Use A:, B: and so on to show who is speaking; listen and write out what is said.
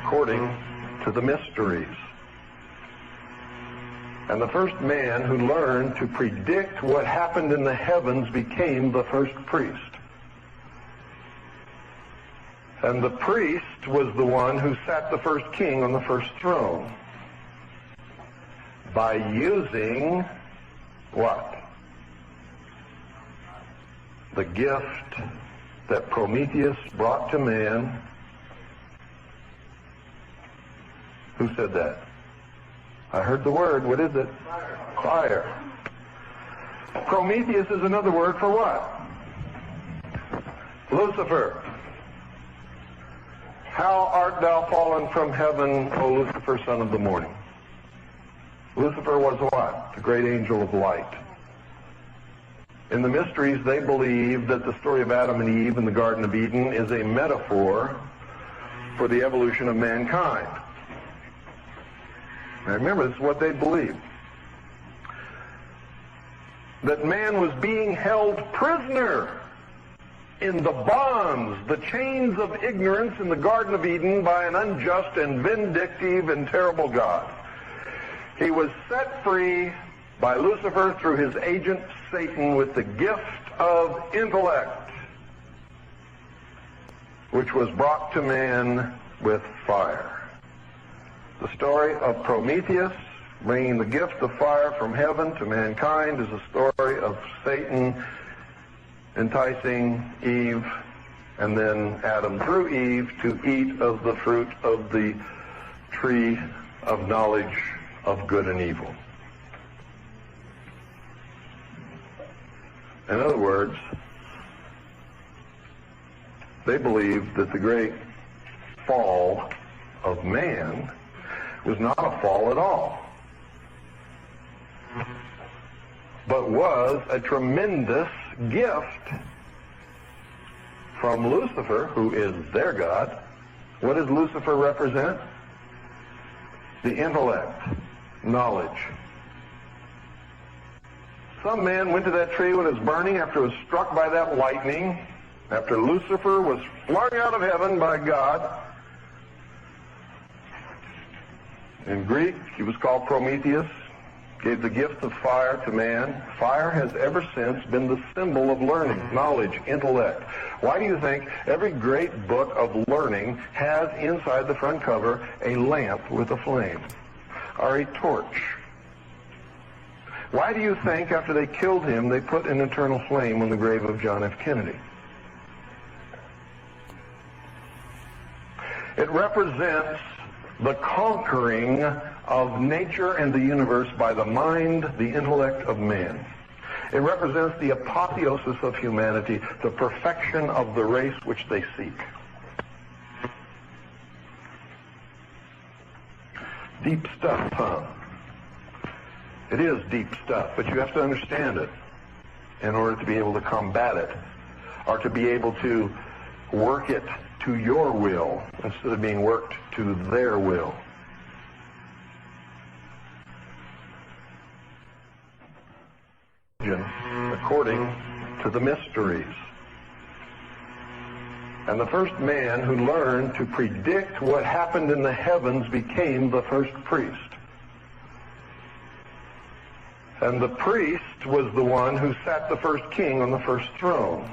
A: according to the mysteries. And the first man who learned to predict what happened in the heavens became the first priest. And the priest was the one who sat the first king on the first throne by using what? The gift that Prometheus brought to man. Who said that? I heard the word. What is it? Fire. Prometheus is another word for what? Lucifer. How art thou fallen from heaven, O Lucifer, son of the morning? Lucifer was what? The great angel of light. In the mysteries, they believe that the story of Adam and Eve in the Garden of Eden is a metaphor for the evolution of mankind. Now remember, this is what they believed. That man was being held prisoner in the bonds, the chains of ignorance in the Garden of Eden by an unjust and vindictive and terrible God. He was set free by Lucifer through his agent Satan with the gift of intellect, which was brought to man with fire. The story of Prometheus bringing the gift of fire from heaven to mankind is a story of Satan enticing Eve and then Adam through Eve to eat of the fruit of the tree of knowledge of good and evil. In other words, they believed that the great fall of man was not a fall at all, but was a tremendous gift from Lucifer, who is their God. What does Lucifer represent? The intellect, knowledge. Some man went to that tree when it was burning after it was struck by that lightning, after Lucifer was flung out of heaven by God. In Greek, he was called Prometheus, gave the gift of fire to man. Fire has ever since been the symbol of learning, knowledge, intellect. Why do you think every great book of learning has inside the front cover a lamp with a flame or a torch? Why do you think after they killed him they put an eternal flame on the grave of John F. Kennedy? It represents the conquering of nature and the universe by the mind, the intellect of man. It represents the apotheosis of humanity, the perfection of the race which they seek. Deep stuff, huh? It is deep stuff, but you have to understand it in order to be able to combat it, or to be able to work it to your will instead of being worked to their will. According to the mysteries. And the first man who learned to predict what happened in the heavens became the first priest. And the priest was the one who sat the first king on the first throne.